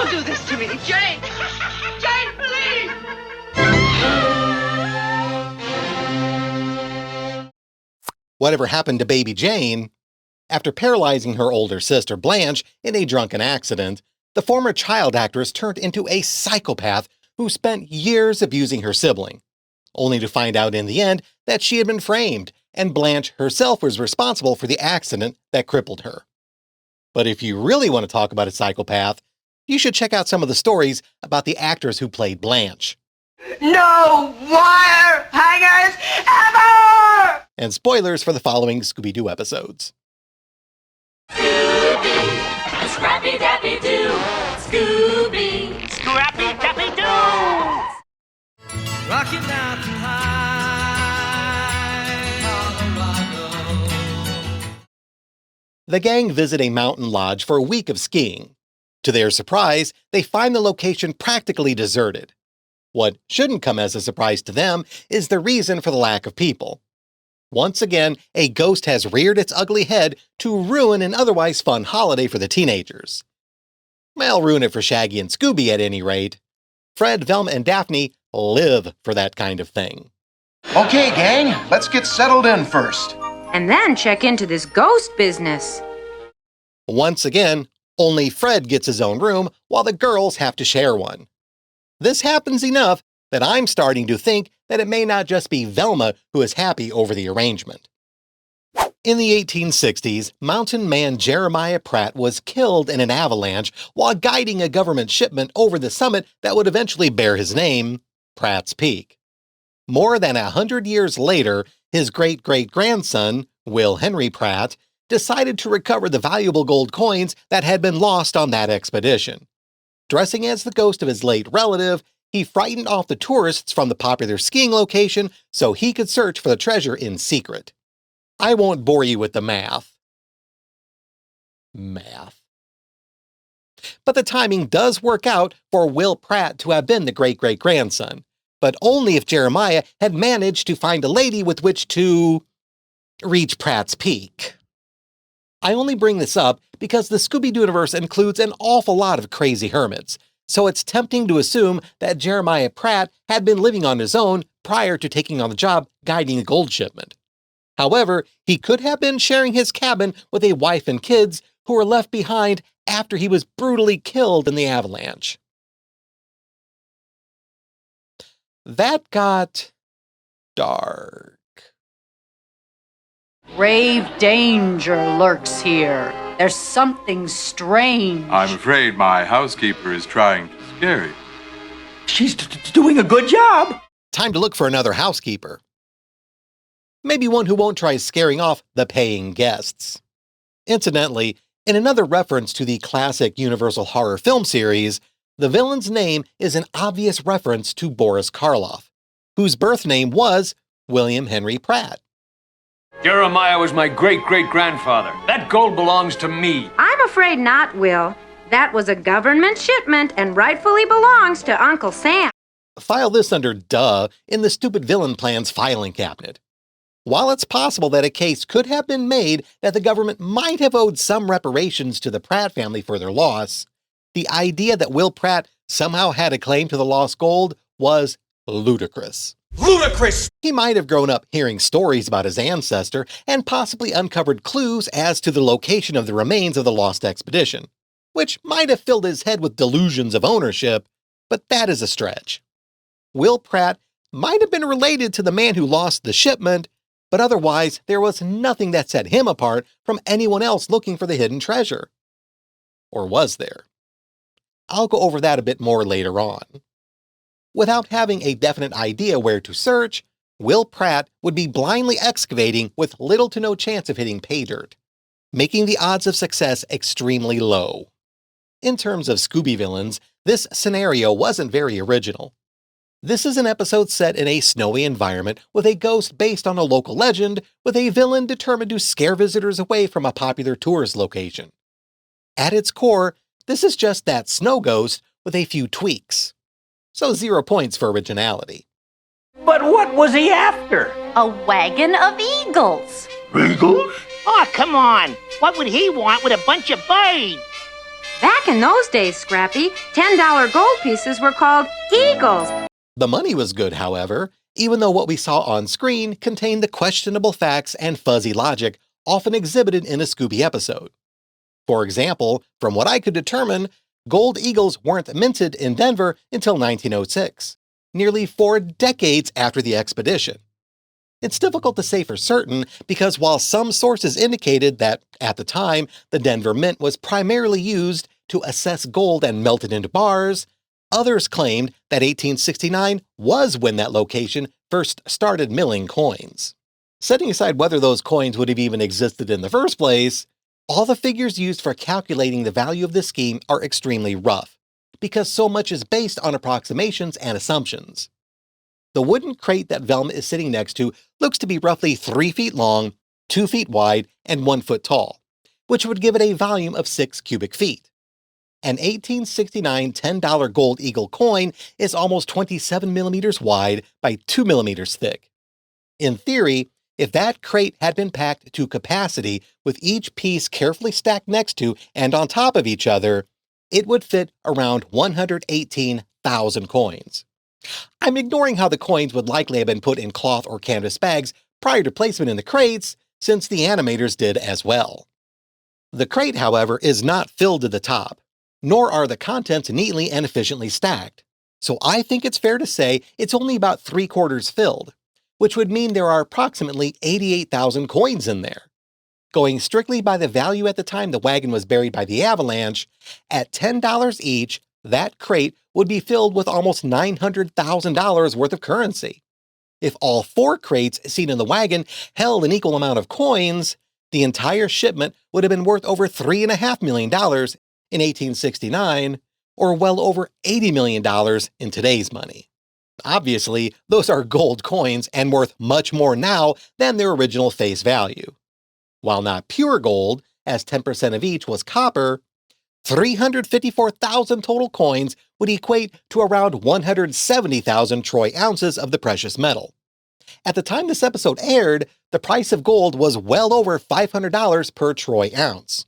Don't do this to me. Jane! Jane, please! Whatever happened to baby Jane? After paralyzing her older sister Blanche in a drunken accident, the former child actress turned into a psychopath who spent years abusing her sibling, only to find out in the end that she had been framed and Blanche herself was responsible for the accident that crippled her. But if you really want to talk about a psychopath, you should check out some of the stories about the actors who played Blanche. No wire hangers ever! And spoilers for the following Scooby-Doo episodes. Scooby, Scrappy-Dappy-Doo, Scooby, Scrappy-Dappy-Doo! Rocking Mountain High, Colorado. The gang visit a mountain lodge for a week of skiing. To their surprise, they find the location practically deserted. What shouldn't come as a surprise to them is the reason for the lack of people. Once again, a ghost has reared its ugly head to ruin an otherwise fun holiday for the teenagers. Well, ruin it for Shaggy and Scooby at any rate. Fred, Velma, and Daphne live for that kind of thing. Okay, gang, let's get settled in first. And then check into this ghost business. Once again, only Fred gets his own room while the girls have to share one. This happens enough that I'm starting to think that it may not just be Velma who is happy over the arrangement. In the 1860s, mountain man Jeremiah Pratt was killed in an avalanche while guiding a government shipment over the summit that would eventually bear his name, Pratt's Peak. More than 100 years later, his great-great-grandson, Will Henry Pratt, decided to recover the valuable gold coins that had been lost on that expedition. Dressing as the ghost of his late relative, he frightened off the tourists from the popular skiing location so he could search for the treasure in secret. I won't bore you with the math. But the timing does work out for Will Pratt to have been the great-great-grandson, but only if Jeremiah had managed to find a lady with which to reach Pratt's Peak. I only bring this up because the Scooby-Doo universe includes an awful lot of crazy hermits, so it's tempting to assume that Jeremiah Pratt had been living on his own prior to taking on the job guiding the gold shipment. However, he could have been sharing his cabin with a wife and kids who were left behind after he was brutally killed in the avalanche. That got dark. Grave danger lurks here. There's something strange. I'm afraid my housekeeper is trying to scare you. She's doing a good job. Time to look for another housekeeper. Maybe one who won't try scaring off the paying guests. Incidentally, in another reference to the classic Universal horror film series, the villain's name is an obvious reference to Boris Karloff, whose birth name was William Henry Pratt. Jeremiah was my great-great-grandfather. That gold belongs to me. I'm afraid not, Will. That was a government shipment and rightfully belongs to Uncle Sam. File this under duh in the stupid villain plan's filing cabinet. While it's possible that a case could have been made that the government might have owed some reparations to the Pratt family for their loss, the idea that Will Pratt somehow had a claim to the lost gold was ludicrous. Ludicrous! He might have grown up hearing stories about his ancestor and possibly uncovered clues as to the location of the remains of the lost expedition, which might have filled his head with delusions of ownership, but that is a stretch. Will Pratt might have been related to the man who lost the shipment, but otherwise there was nothing that set him apart from anyone else looking for the hidden treasure. Or was there? I'll go over that a bit more later on. Without having a definite idea where to search, Will Pratt would be blindly excavating with little to no chance of hitting pay dirt, making the odds of success extremely low. In terms of Scooby villains, this scenario wasn't very original. This is an episode set in a snowy environment with a ghost based on a local legend, with a villain determined to scare visitors away from a popular tourist location. At its core, this is just that snow ghost with a few tweaks. So 0 points for originality. But what was he after? A wagon of eagles. Eagles? Oh, come on. What would he want with a bunch of birds? Back in those days, Scrappy, $10 gold pieces were called eagles. The money was good, however, even though what we saw on screen contained the questionable facts and fuzzy logic often exhibited in a Scooby episode. For example, from what I could determine, gold eagles weren't minted in Denver until 1906, nearly 4 decades after the expedition. It's difficult to say for certain because while some sources indicated that, at the time, the Denver Mint was primarily used to assess gold and melt it into bars, others claimed that 1869 was when that location first started milling coins. Setting aside whether those coins would have even existed in the first place, all the figures used for calculating the value of this scheme are extremely rough, because so much is based on approximations and assumptions. The wooden crate that Velma is sitting next to looks to be roughly 3 feet long, 2 feet wide, and 1 foot tall, which would give it a volume of 6 cubic feet. An 1869 $10 gold eagle coin is almost 27 millimeters wide by 2 millimeters thick. In theory, if that crate had been packed to capacity with each piece carefully stacked next to and on top of each other, it would fit around 118,000 coins. I'm ignoring how the coins would likely have been put in cloth or canvas bags prior to placement in the crates, since the animators did as well. The crate, however, is not filled to the top, nor are the contents neatly and efficiently stacked, so I think it's fair to say it's only about 3/4 filled, which would mean there are approximately 88,000 coins in there. Going strictly by the value at the time the wagon was buried by the avalanche, at $10 each, that crate would be filled with almost $900,000 worth of currency. If all 4 crates seen in the wagon held an equal amount of coins, the entire shipment would have been worth over $3.5 million in 1869, or well over $80 million in today's money. Obviously, those are gold coins and worth much more now than their original face value. While not pure gold, as 10% of each was copper, 354,000 total coins would equate to around 170,000 troy ounces of the precious metal. At the time this episode aired, the price of gold was well over $500 per troy ounce.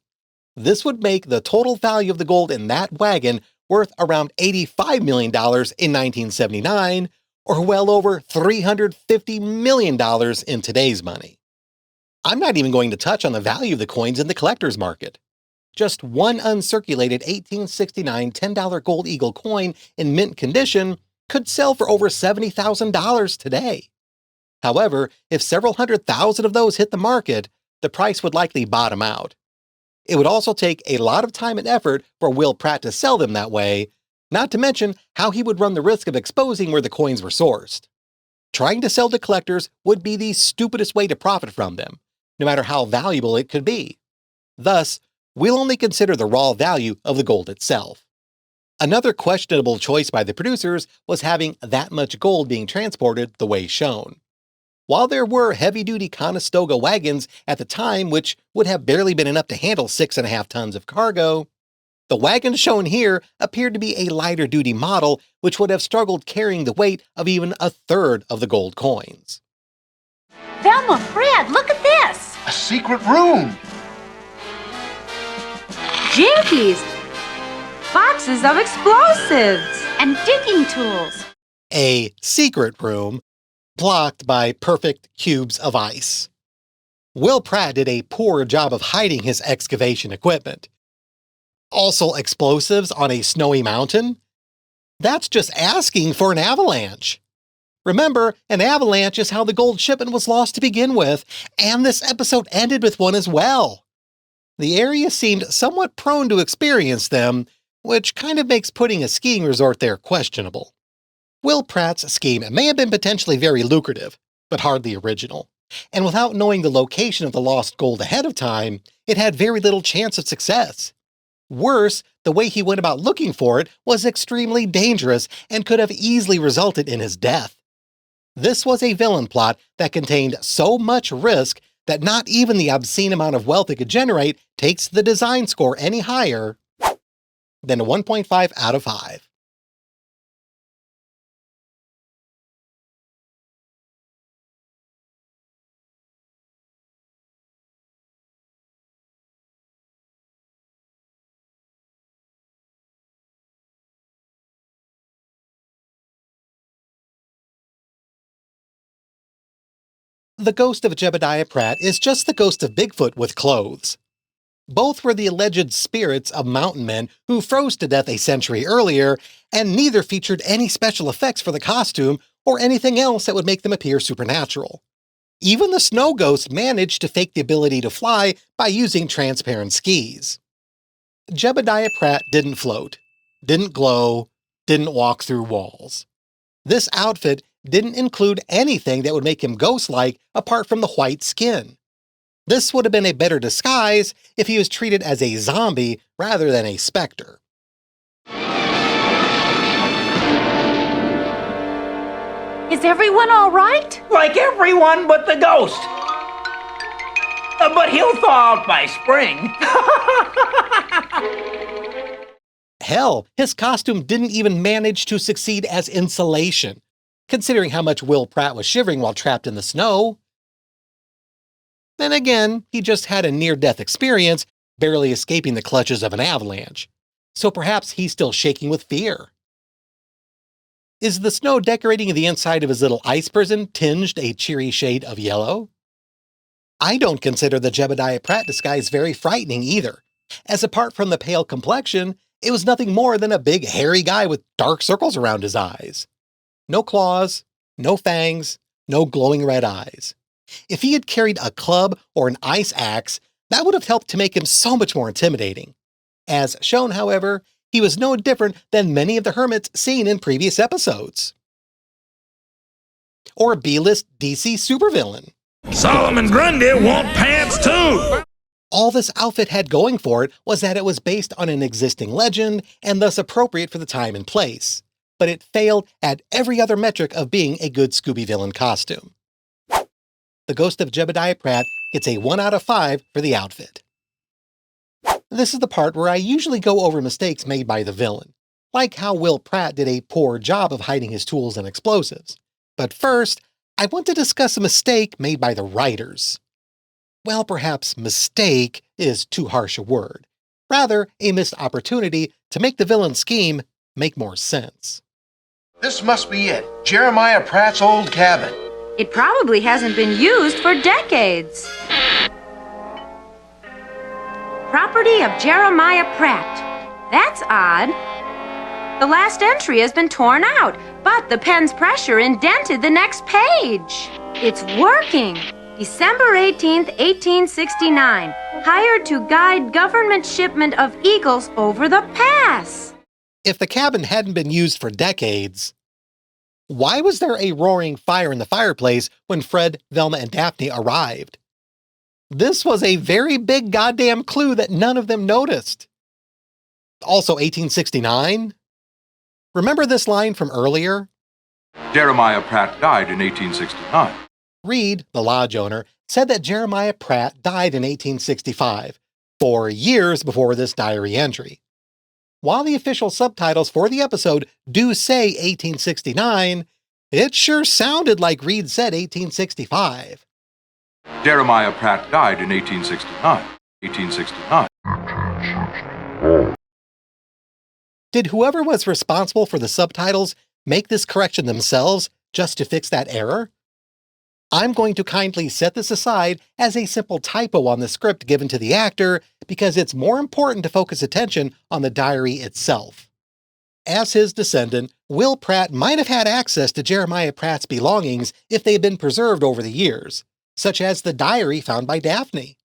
This would make the total value of the gold in that wagon worth around $85 million in 1979, or well over $350 million in today's money. I'm not even going to touch on the value of the coins in the collector's market. Just one uncirculated 1869 $10 gold eagle coin in mint condition could sell for over $70,000 today. However, if several 100,000 of those hit the market, the price would likely bottom out. It would also take a lot of time and effort for Will Pratt to sell them that way, not to mention how he would run the risk of exposing where the coins were sourced. Trying to sell to collectors would be the stupidest way to profit from them, no matter how valuable it could be. Thus, we'll only consider the raw value of the gold itself. Another questionable choice by the producers was having that much gold being transported the way shown. While there were heavy-duty Conestoga wagons at the time which would have barely been enough to handle 6.5 tons of cargo, the wagon shown here appeared to be a lighter-duty model which would have struggled carrying the weight of even 1/3 of the gold coins. Velma, Fred, look at this! A secret room! Jinkies! Boxes of explosives! And digging tools. A secret room blocked by perfect cubes of ice. Will Pratt did a poor job of hiding his excavation equipment. Also explosives on a snowy mountain? That's just asking for an avalanche. Remember, an avalanche is how the gold shipment was lost to begin with, and this episode ended with one as well. The area seemed somewhat prone to experience them, which kind of makes putting a skiing resort there questionable. Will Pratt's scheme may have been potentially very lucrative, but hardly original, and without knowing the location of the lost gold ahead of time, it had very little chance of success. Worse, the way he went about looking for it was extremely dangerous and could have easily resulted in his death. This was a villain plot that contained so much risk that not even the obscene amount of wealth it could generate takes the design score any higher than a 1.5 out of 5. The ghost of Jebediah Pratt is just the ghost of Bigfoot with clothes. Both were the alleged spirits of mountain men who froze to death a century earlier, and neither featured any special effects for the costume or anything else that would make them appear supernatural. Even the snow ghost managed to fake the ability to fly by using transparent skis. Jebediah Pratt didn't float, didn't glow, didn't walk through walls. This outfit didn't include anything that would make him ghost-like apart from the white skin. This would have been a better disguise if he was treated as a zombie rather than a specter. Is everyone all right? Like everyone but the ghost. But he'll thaw out by spring. Hell, his costume didn't even manage to succeed as insulation, considering how much Will Pratt was shivering while trapped in the snow. Then again, he just had a near-death experience, barely escaping the clutches of an avalanche. So perhaps he's still shaking with fear. Is the snow decorating the inside of his little ice prison tinged a cheery shade of yellow? I don't consider the Jebediah Pratt disguise very frightening either, as apart from the pale complexion, it was nothing more than a big hairy guy with dark circles around his eyes. No claws, no fangs, no glowing red eyes. If he had carried a club or an ice axe, that would have helped to make him so much more intimidating. As shown, however, he was no different than many of the hermits seen in previous episodes. Or a B-list DC supervillain. Solomon Grundy want pants too! All this outfit had going for it was that it was based on an existing legend and thus appropriate for the time and place, but it failed at every other metric of being a good Scooby villain costume. The ghost of Jebediah Pratt gets a 1 out of 5 for the outfit. This is the part where I usually go over mistakes made by the villain, like how Will Pratt did a poor job of hiding his tools and explosives. But first, I want to discuss a mistake made by the writers. Well, perhaps mistake is too harsh a word. Rather, a missed opportunity to make the villain's scheme make more sense. This must be it. Jeremiah Pratt's old cabin. It probably hasn't been used for decades. Property of Jeremiah Pratt. That's odd. The last entry has been torn out, but the pen's pressure indented the next page. It's working. December 18th, 1869. Hired to guide government shipment of eagles over the pass. If the cabin hadn't been used for decades, why was there a roaring fire in the fireplace when Fred, Velma, and Daphne arrived? This was a very big goddamn clue that none of them noticed. Also 1869? Remember this line from earlier? Jeremiah Pratt died in 1869. Reed, the lodge owner, said that Jeremiah Pratt died in 1865, 4 years before this diary entry. While the official subtitles for the episode do say 1869, it sure sounded like Reed said 1865. Jeremiah Pratt died in 1869. 1869. Did whoever was responsible for the subtitles make this correction themselves just to fix that error? I'm going to kindly set this aside as a simple typo on the script given to the actor because it's more important to focus attention on the diary itself. As his descendant, Will Pratt might have had access to Jeremiah Pratt's belongings if they had been preserved over the years, such as the diary found by Daphne.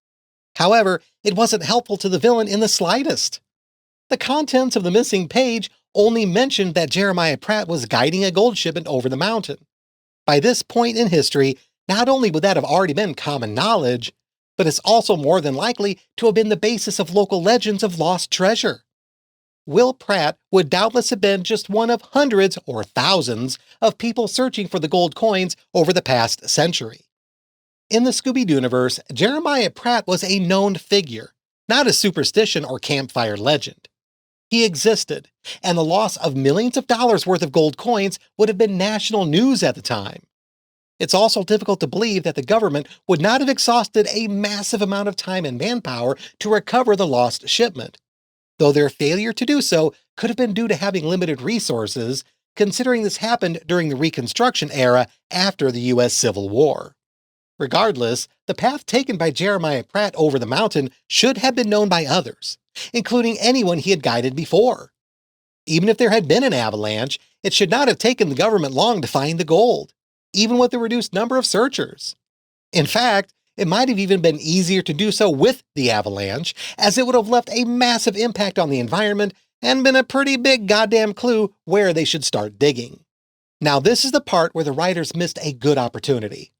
However, it wasn't helpful to the villain in the slightest. The contents of the missing page only mentioned that Jeremiah Pratt was guiding a gold shipment over the mountain. By this point in history, not only would that have already been common knowledge, but it's also more than likely to have been the basis of local legends of lost treasure. Will Pratt would doubtless have been just one of hundreds or thousands of people searching for the gold coins over the past century. In the Scooby-Doo universe, Jeremiah Pratt was a known figure, not a superstition or campfire legend. He existed, and the loss of millions of dollars worth of gold coins would have been national news at the time. It's also difficult to believe that the government would not have exhausted a massive amount of time and manpower to recover the lost shipment, though their failure to do so could have been due to having limited resources, considering this happened during the Reconstruction era after the U.S. Civil War. Regardless, the path taken by Jeremiah Pratt over the mountain should have been known by others, including anyone he had guided before. Even if there had been an avalanche, it should not have taken the government long to find the gold, even with the reduced number of searchers. In fact, it might have even been easier to do so with the avalanche, as it would have left a massive impact on the environment and been a pretty big goddamn clue where they should start digging. Now this is the part where the writers missed a good opportunity.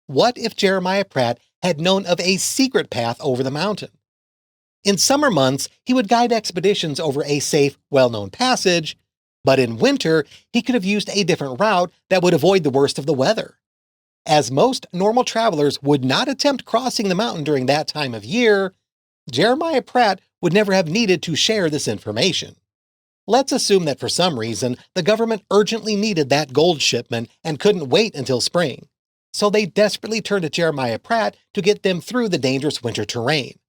What if Jeremiah Pratt had known of a secret path over the mountain? In summer months, he would guide expeditions over a safe, well-known passage, but in winter, he could have used a different route that would avoid the worst of the weather. As most normal travelers would not attempt crossing the mountain during that time of year, Jeremiah Pratt would never have needed to share this information. Let's assume that for some reason, the government urgently needed that gold shipment and couldn't wait until spring. So they desperately turned to Jeremiah Pratt to get them through the dangerous winter terrain.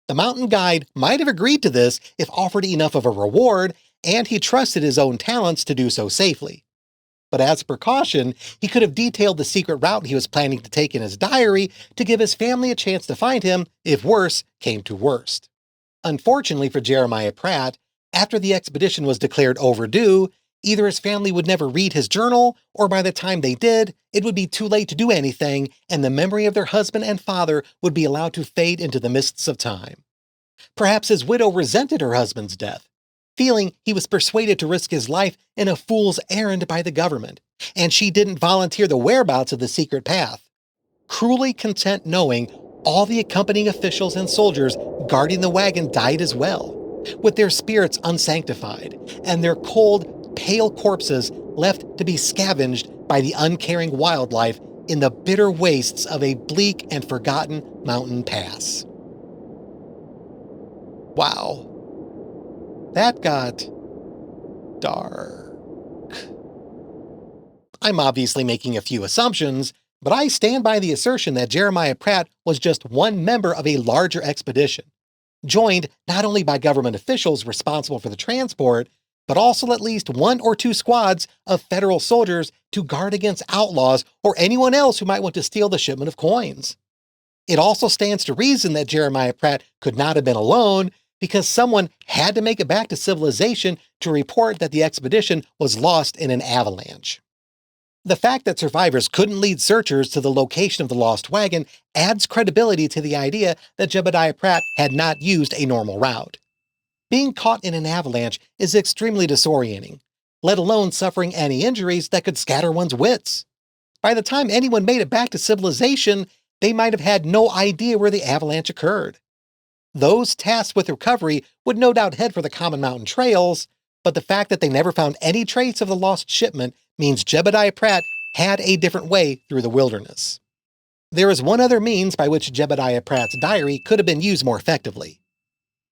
The mountain guide might have agreed to this if offered enough of a reward, and he trusted his own talents to do so safely. But as a precaution, he could have detailed the secret route he was planning to take in his diary to give his family a chance to find him if worse came to worst. Unfortunately for Jeremiah Pratt, after the expedition was declared overdue, either his family would never read his journal, or by the time they did, it would be too late to do anything, and the memory of their husband and father would be allowed to fade into the mists of time. Perhaps his widow resented her husband's death, feeling he was persuaded to risk his life in a fool's errand by the government, and she didn't volunteer the whereabouts of the secret path. Cruelly content knowing all the accompanying officials and soldiers guarding the wagon died as well, with their spirits unsanctified, and their cold, pale corpses left to be scavenged by the uncaring wildlife in the bitter wastes of a bleak and forgotten mountain pass. Wow. That got dark. I'm obviously making a few assumptions, but I stand by the assertion that Jeremiah Pratt was just one member of a larger expedition, joined not only by government officials responsible for the transport, but also at least 1 or 2 squads of federal soldiers to guard against outlaws or anyone else who might want to steal the shipment of coins. It also stands to reason that Jeremiah Pratt could not have been alone, because someone had to make it back to civilization to report that the expedition was lost in an avalanche. The fact that survivors couldn't lead searchers to the location of the lost wagon adds credibility to the idea that Jebediah Pratt had not used a normal route. Being caught in an avalanche is extremely disorienting, let alone suffering any injuries that could scatter one's wits. By the time anyone made it back to civilization, they might have had no idea where the avalanche occurred. Those tasked with recovery would no doubt head for the common mountain trails, but the fact that they never found any trace of the lost shipment means Jebediah Pratt had a different way through the wilderness. There is one other means by which Jebediah Pratt's diary could have been used more effectively.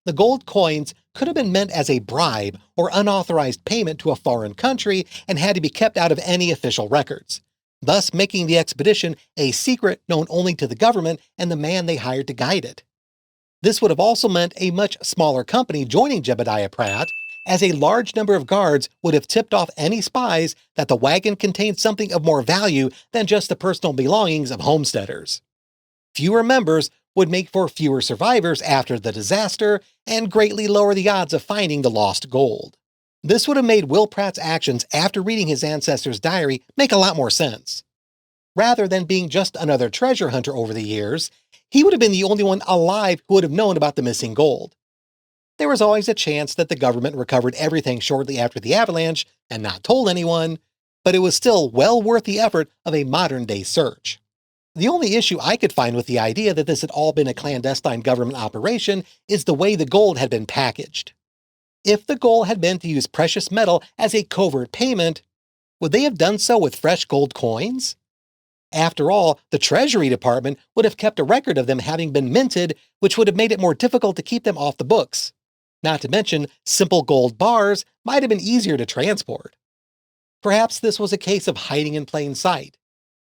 The gold coins could have been meant as a bribe or unauthorized payment to a foreign country and had to be kept out of any official records, thus making the expedition a secret known only to the government and the man they hired to guide it. This would have also meant a much smaller company joining Jebediah Pratt, as a large number of guards would have tipped off any spies that the wagon contained something of more value than just the personal belongings of homesteaders. Fewer members would make for fewer survivors after the disaster and greatly lower the odds of finding the lost gold. This would have made Will Pratt's actions after reading his ancestor's diary make a lot more sense. Rather than being just another treasure hunter over the years, he would have been the only one alive who would have known about the missing gold. There was always a chance that the government recovered everything shortly after the avalanche and not told anyone, but it was still well worth the effort of a modern-day search. The only issue I could find with the idea that this had all been a clandestine government operation is the way the gold had been packaged. If the goal had been to use precious metal as a covert payment, would they have done so with fresh gold coins? After all, the Treasury Department would have kept a record of them having been minted, which would have made it more difficult to keep them off the books. Not to mention, simple gold bars might have been easier to transport. Perhaps this was a case of hiding in plain sight.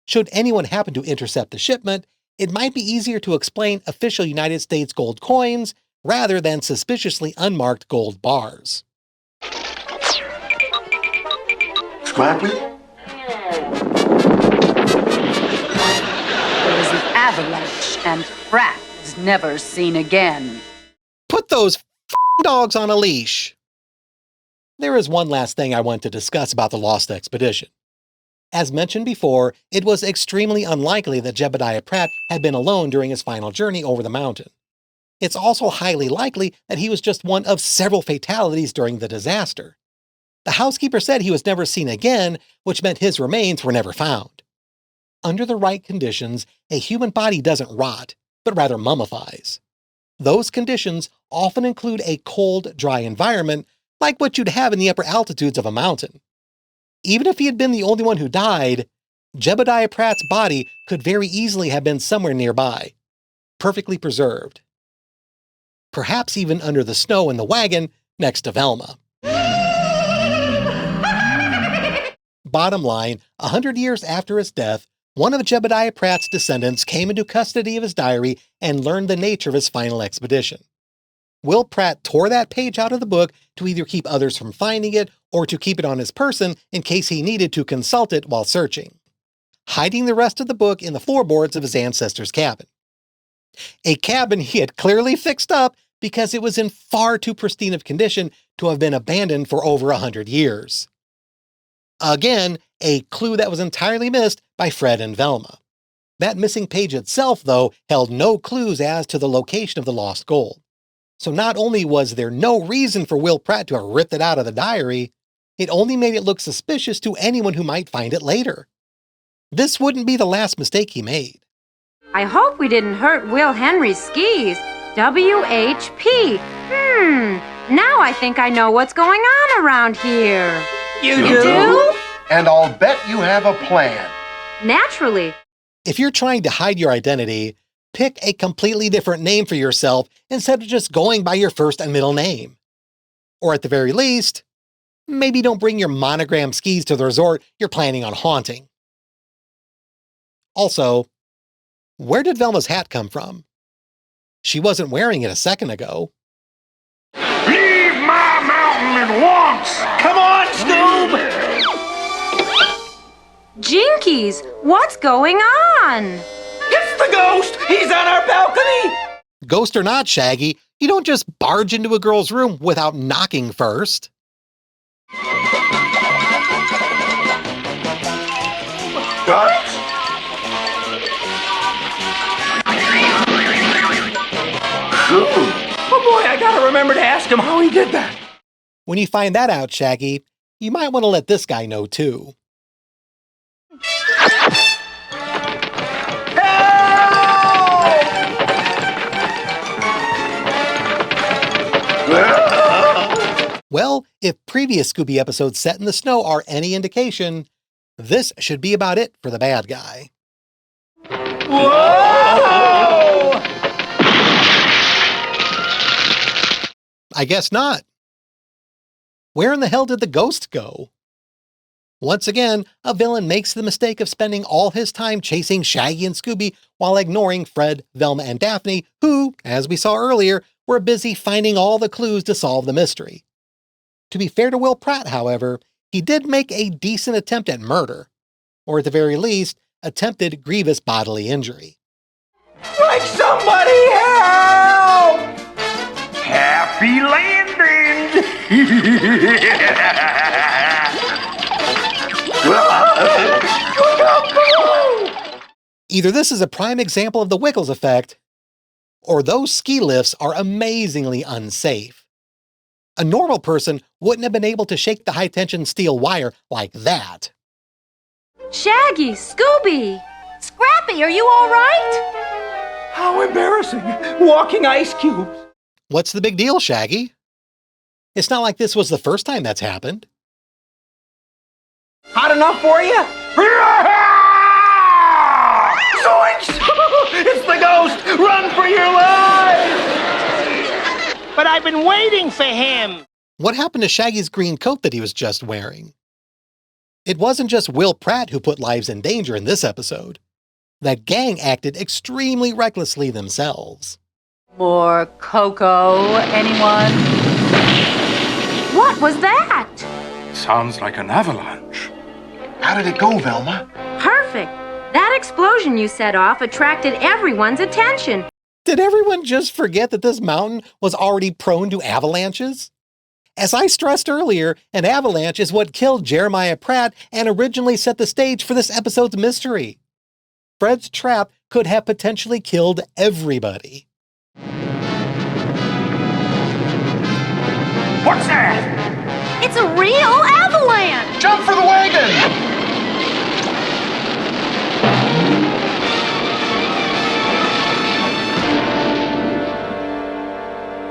Should anyone happen to intercept the shipment, it might be easier to explain official United States gold coins rather than suspiciously unmarked gold bars. Scrappy? avalanche, and Pratt is never seen again. Put those dogs on a leash. There is one last thing I want to discuss about the Lost Expedition. As mentioned before, it was extremely unlikely that Jebediah Pratt had been alone during his final journey over the mountain. It's also highly likely that he was just one of several fatalities during the disaster. The housekeeper said he was never seen again, which meant his remains were never found. Under the right conditions, a human body doesn't rot, but rather mummifies. Those conditions often include a cold, dry environment, like what you'd have in the upper altitudes of a mountain. Even if he had been the only one who died, Jebediah Pratt's body could very easily have been somewhere nearby, perfectly preserved. Perhaps even under the snow in the wagon next to Velma. Bottom line, 100 years after his death, one of Jebediah Pratt's descendants came into custody of his diary and learned the nature of his final expedition. Will Pratt tore that page out of the book to either keep others from finding it or to keep it on his person in case he needed to consult it while searching, hiding the rest of the book in the floorboards of his ancestor's cabin. A cabin he had clearly fixed up because it was in far too pristine of condition to have been abandoned for over 100 years. Again, a clue that was entirely missed by Fred and Velma. That missing page itself, though, held no clues as to the location of the lost gold. So not only was there no reason for Will Pratt to have ripped it out of the diary, it only made it look suspicious to anyone who might find it later. This wouldn't be the last mistake he made. I hope we didn't hurt Will Henry's skis. WHP. Now I think I know what's going on around here. You do? And I'll bet you have a plan. Naturally. If you're trying to hide your identity, pick a completely different name for yourself instead of just going by your first and middle name. Or at the very least, maybe don't bring your monogram skis to the resort you're planning on haunting. Also, where did Velma's hat come from? She wasn't wearing it a second ago. Leave my mountain at once! Come on, Scoob! Jinkies, what's going on? It's the ghost! He's on our balcony! Ghost or not, Shaggy, you don't just barge into a girl's room without knocking first. What? Oh boy, I gotta remember to ask him how he did that. When you find that out, Shaggy, you might want to let this guy know too. Well, if previous Scooby episodes set in the snow are any indication, this should be about it for the bad guy. Whoa! I guess not. Where in the hell did the ghost go? Once again, a villain makes the mistake of spending all his time chasing Shaggy and Scooby while ignoring Fred, Velma, and Daphne, who, as we saw earlier, were busy finding all the clues to solve the mystery. To be fair to Will Pratt, however, he did make a decent attempt at murder, or at the very least, attempted grievous bodily injury. Like somebody help! Happy landing! Either this is a prime example of the Wickles effect, or those ski lifts are amazingly unsafe. A normal person wouldn't have been able to shake the high-tension steel wire like that. Shaggy, Scooby! Scrappy, are you all right? How embarrassing! Walking ice cubes! What's the big deal, Shaggy? It's not like this was the first time that's happened. Hot enough for you? Zoinks! It's the ghost! Run for your lives! But I've been waiting for him. What happened to Shaggy's green coat that he was just wearing? It wasn't just Will Pratt who put lives in danger in this episode. That gang acted extremely recklessly themselves. More cocoa, anyone? What was that? Sounds like an avalanche. How did it go, Velma? Perfect. That explosion you set off attracted everyone's attention. Did everyone just forget that this mountain was already prone to avalanches? As I stressed earlier, an avalanche is what killed Jeremiah Pratt and originally set the stage for this episode's mystery. Fred's trap could have potentially killed everybody. What's that? It's a real avalanche! Jump for the wagon!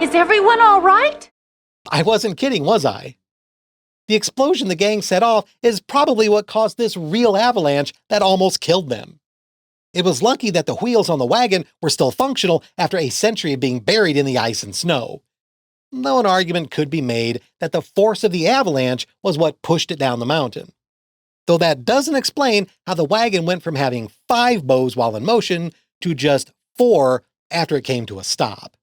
Is everyone all right? I wasn't kidding, was I? The explosion the gang set off is probably what caused this real avalanche that almost killed them. It was lucky that the wheels on the wagon were still functional after a century of being buried in the ice and snow. Though an argument could be made that the force of the avalanche was what pushed it down the mountain. Though that doesn't explain how the wagon went from having 5 bows while in motion to just 4 after it came to a stop.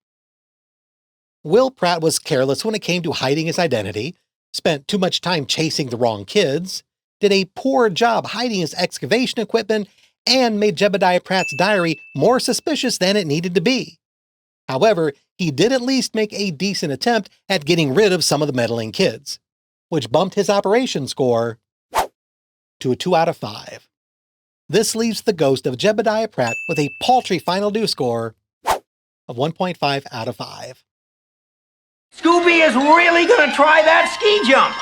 Will Pratt was careless when it came to hiding his identity, spent too much time chasing the wrong kids, did a poor job hiding his excavation equipment, and made Jebediah Pratt's diary more suspicious than it needed to be. However, he did at least make a decent attempt at getting rid of some of the meddling kids, which bumped his operation score to a 2 out of 5. This leaves the ghost of Jebediah Pratt with a paltry final due score of 1.5 out of 5. Scooby is really gonna try that ski jump.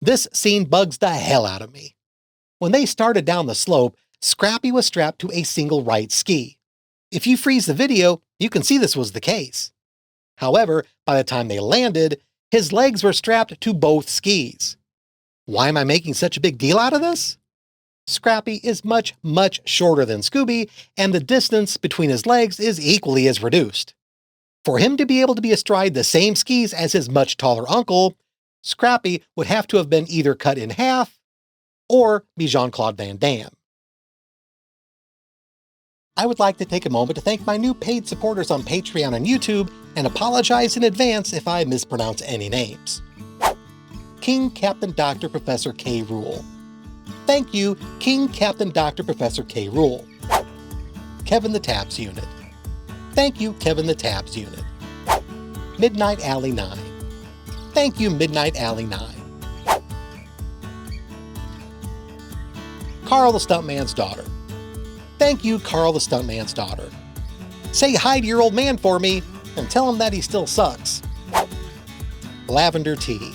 This scene bugs the hell out of me. When they started down the slope, Scrappy was strapped to a single right ski. If you freeze the video, you can see this was the case. However, by the time they landed, his legs were strapped to both skis. Why am I making such a big deal out of this? Scrappy is much, much shorter than Scooby, and the distance between his legs is equally as reduced. For him to be able to be astride the same skis as his much taller uncle, Scrappy would have to have been either cut in half or be Jean-Claude Van Damme. I would like to take a moment to thank my new paid supporters on Patreon and YouTube and apologize in advance if I mispronounce any names. King Captain Dr. Professor K. Rule. Thank you, King Captain Dr. Professor K. Rule. Kevin the Taps Unit. Thank you, Kevin the Taps Unit. Midnight Alley 9. Thank you, Midnight Alley 9. Carl the Stuntman's Daughter. Thank you, Carl the Stuntman's Daughter. Say hi to your old man for me and tell him that he still sucks. Lavender Tea.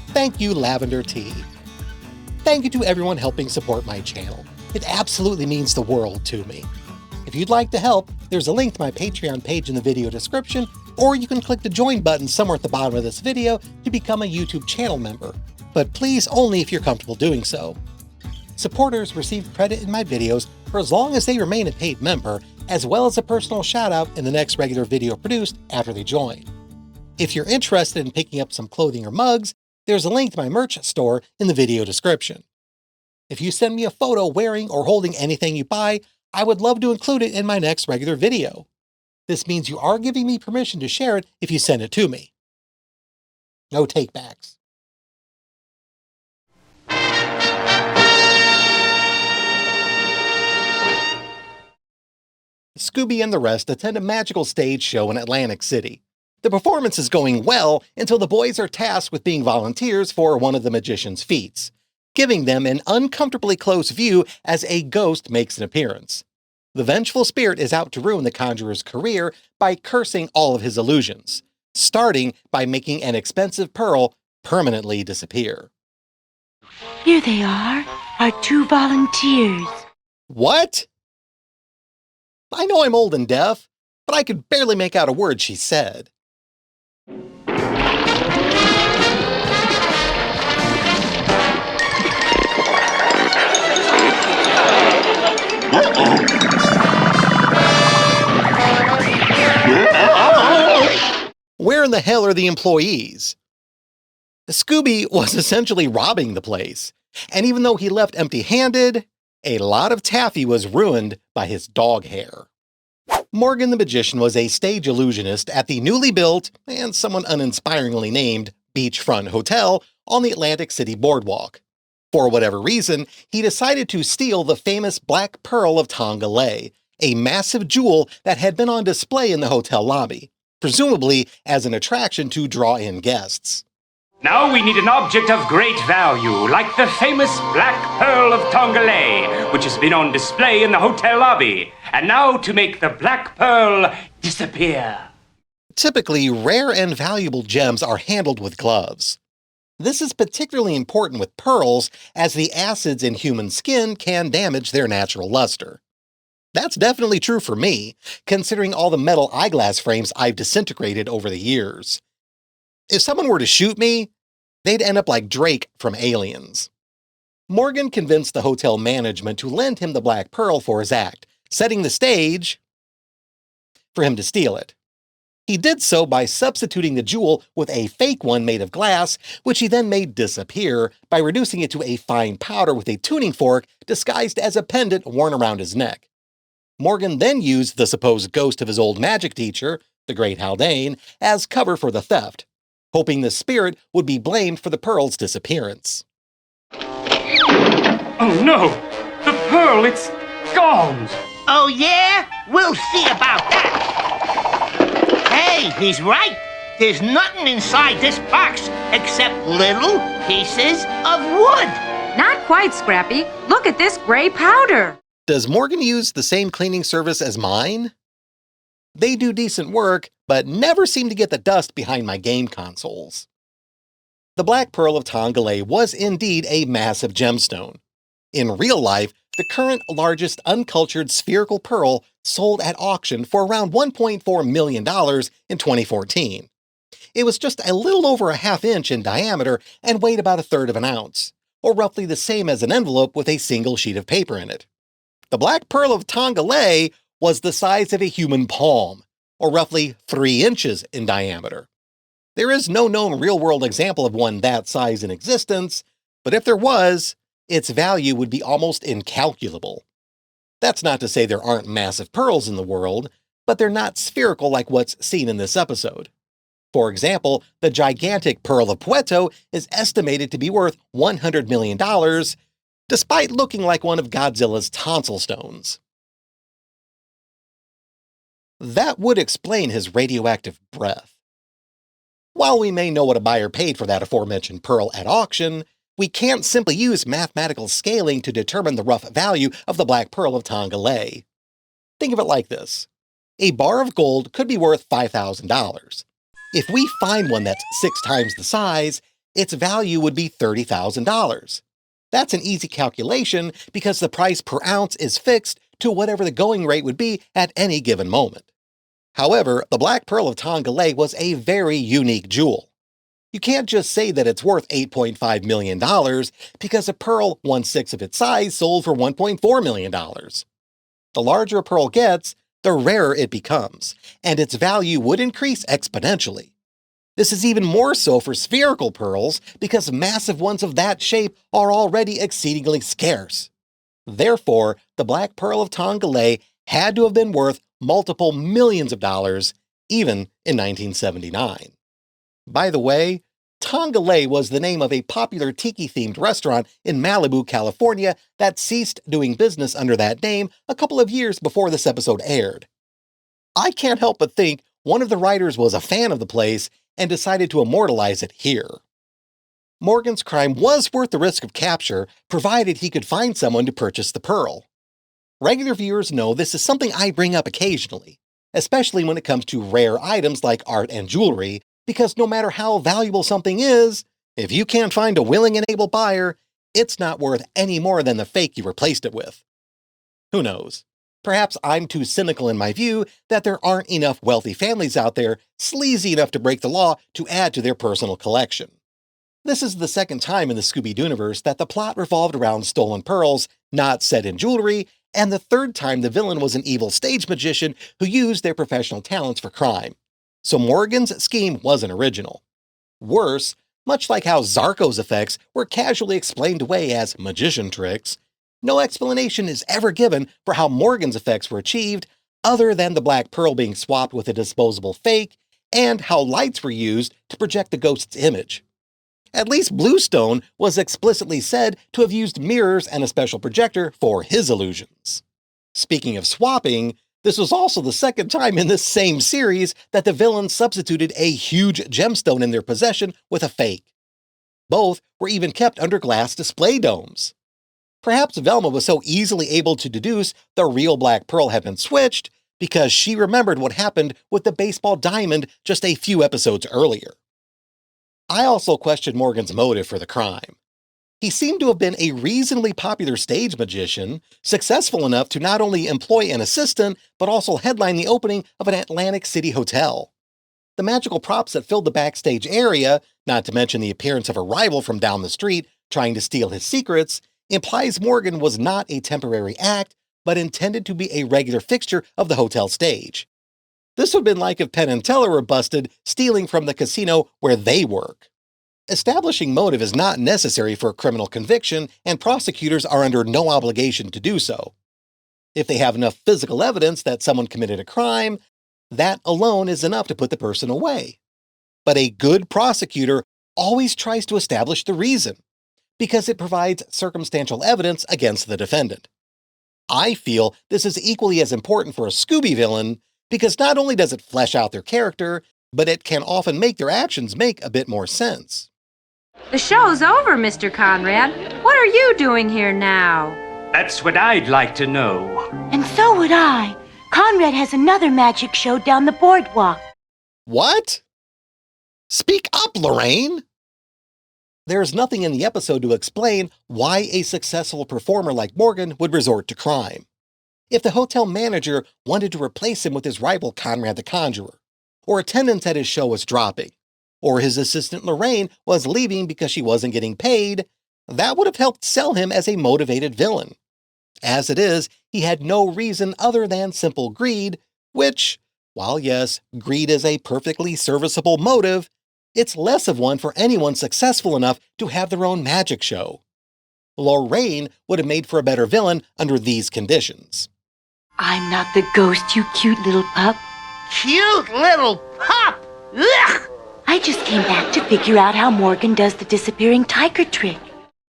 Thank you, Lavender Tea. Thank you to everyone helping support my channel. It absolutely means the world to me. If you'd like to help, there's a link to my Patreon page in the video description, or you can click the join button somewhere at the bottom of this video to become a YouTube channel member, but please only if you're comfortable doing so. Supporters receive credit in my videos for as long as they remain a paid member, as well as a personal shout-out in the next regular video produced after they join. If you're interested in picking up some clothing or mugs, there's a link to my merch store in the video description. If you send me a photo wearing or holding anything you buy, I would love to include it in my next regular video. This means you are giving me permission to share it if you send it to me. No takebacks. Scooby and the rest attend a magical stage show in Atlantic City. The performance is going well until the boys are tasked with being volunteers for one of the magician's feats, giving them an uncomfortably close view as a ghost makes an appearance. The vengeful spirit is out to ruin the conjurer's career by cursing all of his illusions, starting by making an expensive pearl permanently disappear. Here they are, our 2 volunteers. What? I know I'm old and deaf, but I could barely make out a word she said. Where in the hell are the employees? Scooby was essentially robbing the place. And even though he left empty-handed, a lot of taffy was ruined by his dog hair. Morgan the Magician was a stage illusionist at the newly built, and somewhat uninspiringly named, Beachfront Hotel on the Atlantic City Boardwalk. For whatever reason, he decided to steal the famous Black Pearl of Tongalei, a massive jewel that had been on display in the hotel lobby, presumably as an attraction to draw in guests. Now we need an object of great value, like the famous Black Pearl of Tongalei, which has been on display in the hotel lobby. And now to make the Black Pearl disappear. Typically, rare and valuable gems are handled with gloves. This is particularly important with pearls, as the acids in human skin can damage their natural luster. That's definitely true for me, considering all the metal eyeglass frames I've disintegrated over the years. If someone were to shoot me, they'd end up like Drake from Aliens. Morgan convinced the hotel management to lend him the Black Pearl for his act, setting the stage for him to steal it. He did so by substituting the jewel with a fake one made of glass, which he then made disappear by reducing it to a fine powder with a tuning fork disguised as a pendant worn around his neck. Morgan then used the supposed ghost of his old magic teacher, the Great Haldane, as cover for the theft, hoping the spirit would be blamed for the pearl's disappearance. Oh no! The pearl, it's gone! Oh, yeah? We'll see about that. Hey, he's right. There's nothing inside this box except little pieces of wood. Not quite, Scrappy. Look at this gray powder. Does Morgan use the same cleaning service as mine? They do decent work, but never seem to get the dust behind my game consoles. The Black Pearl of Tongalei was indeed a massive gemstone. In real life, the current largest uncultured spherical pearl sold at auction for around $1.4 million in 2014. It was just a little over a half-inch in diameter and weighed about 1/3 of an ounce, or roughly the same as an envelope with a single sheet of paper in it. The Black Pearl of Tongalei was the size of a human palm, or roughly 3 inches in diameter. There is no known real-world example of one that size in existence, but if there was, its value would be almost incalculable. That's not to say there aren't massive pearls in the world, but they're not spherical like what's seen in this episode. For example, the gigantic Pearl of Puerto is estimated to be worth $100 million, despite looking like one of Godzilla's tonsil stones. That would explain his radioactive breath. While we may know what a buyer paid for that aforementioned pearl at auction, we can't simply use mathematical scaling to determine the rough value of the Black Pearl of Tongalei. Think of it like this. A bar of gold could be worth $5,000. If we find one that's 6 times the size, its value would be $30,000. That's an easy calculation because the price per ounce is fixed to whatever the going rate would be at any given moment. However, the Black Pearl of Tongalei was a very unique jewel. You can't just say that it's worth $8.5 million because a pearl 1/6 of its size sold for $1.4 million. The larger a pearl gets, the rarer it becomes, and its value would increase exponentially. This is even more so for spherical pearls because massive ones of that shape are already exceedingly scarce. Therefore, the Black Pearl of Tongalei had to have been worth multiple millions of dollars, even in 1979. By the way, Tongalei was the name of a popular tiki-themed restaurant in Malibu, California that ceased doing business under that name a couple of years before this episode aired. I can't help but think one of the writers was a fan of the place and decided to immortalize it here. Morgan's crime was worth the risk of capture, provided he could find someone to purchase the pearl. Regular viewers know this is something I bring up occasionally, especially when it comes to rare items like art and jewelry, because no matter how valuable something is, if you can't find a willing and able buyer, it's not worth any more than the fake you replaced it with. Who knows? Perhaps I'm too cynical in my view that there aren't enough wealthy families out there sleazy enough to break the law to add to their personal collection. This is the second time in the Scooby-Doo universe that the plot revolved around stolen pearls, not set in jewelry, and the third time the villain was an evil stage magician who used their professional talents for crime. So Morgan's scheme wasn't original. Worse, Much like how Zarko's effects were casually explained away as magician tricks, no explanation is ever given for how Morgan's effects were achieved other than the Black Pearl being swapped with a disposable fake and how lights were used to project the ghost's image. At least Bluestone was explicitly said to have used mirrors and a special projector for his illusions. Speaking of swapping, this was also the second time in this same series that the villains substituted a huge gemstone in their possession with a fake. Both were even kept under glass display domes. Perhaps Velma was so easily able to deduce the real Black Pearl had been switched because she remembered what happened with the baseball diamond just a few episodes earlier. I also questioned Morgan's motive for the crime. He seemed to have been a reasonably popular stage magician, successful enough to not only employ an assistant, but also headline the opening of an Atlantic City hotel. The magical props that filled the backstage area, not to mention the appearance of a rival from down the street trying to steal his secrets, implies Morgan was not a temporary act, but intended to be a regular fixture of the hotel stage. This would have been like if Penn and Teller were busted stealing from the casino where they work. Establishing motive is not necessary for a criminal conviction, and prosecutors are under no obligation to do so. If they have enough physical evidence that someone committed a crime, that alone is enough to put the person away. But a good prosecutor always tries to establish the reason, because it provides circumstantial evidence against the defendant. I feel this is equally as important for a Scooby villain, because not only does it flesh out their character, but it can often make their actions make a bit more sense. The show's over, Mr. Conrad. What are you doing here now? That's what I'd like to know. And so would I. Conrad has another magic show down the boardwalk. What? Speak up, Lorraine! There's nothing in the episode to explain why a successful performer like Morgan would resort to crime. If the hotel manager wanted to replace him with his rival Conrad the Conjurer, or attendance at his show was dropping, or his assistant Lorraine was leaving because she wasn't getting paid, that would have helped sell him as a motivated villain. As it is, he had no reason other than simple greed, which, while yes, greed is a perfectly serviceable motive, it's less of one for anyone successful enough to have their own magic show. Lorraine would have made for a better villain under these conditions. I'm not the ghost, you cute little pup. Cute little pup! Ugh! I just came back to figure out how Morgan does the disappearing tiger trick.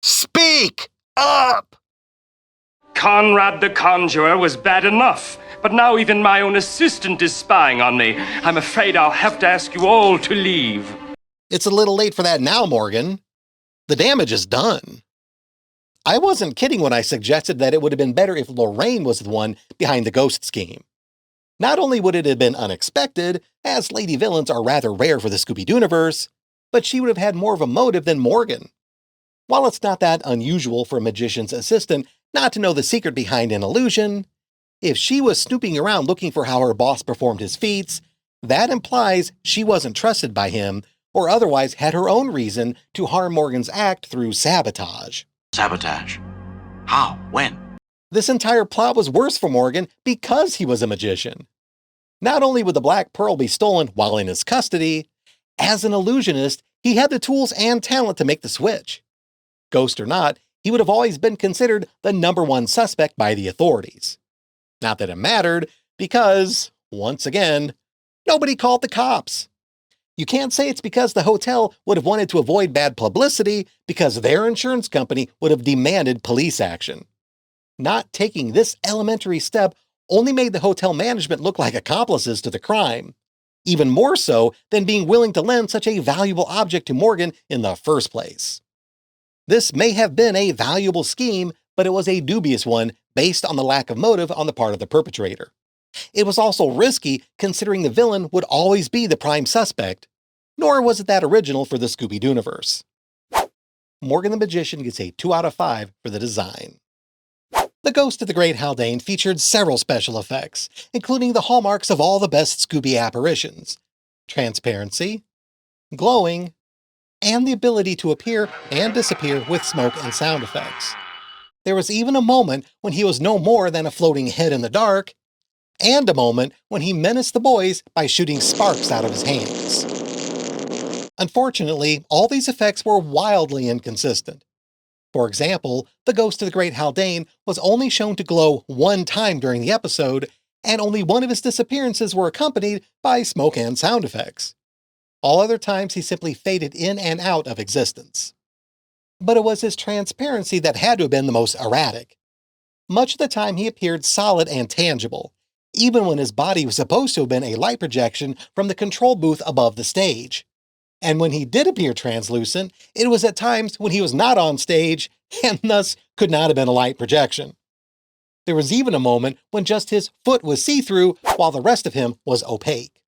Speak up! Conrad the Conjurer was bad enough, but now even my own assistant is spying on me. I'm afraid I'll have to ask you all to leave. It's a little late for that now, Morgan. The damage is done. I wasn't kidding when I suggested that it would have been better if Lorraine was the one behind the ghost scheme. Not only would it have been unexpected, as lady villains are rather rare for the Scooby-Doo-niverse, but she would have had more of a motive than Morgan. While it's not that unusual for a magician's assistant not to know the secret behind an illusion, if she was snooping around looking for how her boss performed his feats, that implies she wasn't trusted by him or otherwise had her own reason to harm Morgan's act through sabotage. Sabotage? How? When? This entire plot was worse for Morgan because he was a magician. Not only would the Black Pearl be stolen while in his custody, as an illusionist, he had the tools and talent to make the switch. Ghost or not, he would have always been considered the #1 suspect by the authorities. Not that it mattered, because, once again, nobody called the cops. You can't say it's because the hotel would have wanted to avoid bad publicity because their insurance company would have demanded police action. Not taking this elementary step only made the hotel management look like accomplices to the crime, even more so than being willing to lend such a valuable object to Morgan in the first place. This may have been a valuable scheme, but it was a dubious one based on the lack of motive on the part of the perpetrator. It was also risky considering the villain would always be the prime suspect, nor was it that original for the Scooby-Doo-niverse. Morgan the Magician gets a 2 out of 5 for the design. The Ghost of the Great Haldane featured several special effects, including the hallmarks of all the best Scooby apparitions: transparency, glowing, and the ability to appear and disappear with smoke and sound effects. There was even a moment when he was no more than a floating head in the dark, and a moment when he menaced the boys by shooting sparks out of his hands. Unfortunately, all these effects were wildly inconsistent. For example, the ghost of the Great Haldane was only shown to glow one time during the episode, and only one of his disappearances were accompanied by smoke and sound effects. All other times he simply faded in and out of existence. But it was his transparency that had to have been the most erratic. Much of the time he appeared solid and tangible, even when his body was supposed to have been a light projection from the control booth above the stage. And when he did appear translucent, it was at times when he was not on stage, and thus could not have been a light projection. There was even a moment when just his foot was see-through, while the rest of him was opaque.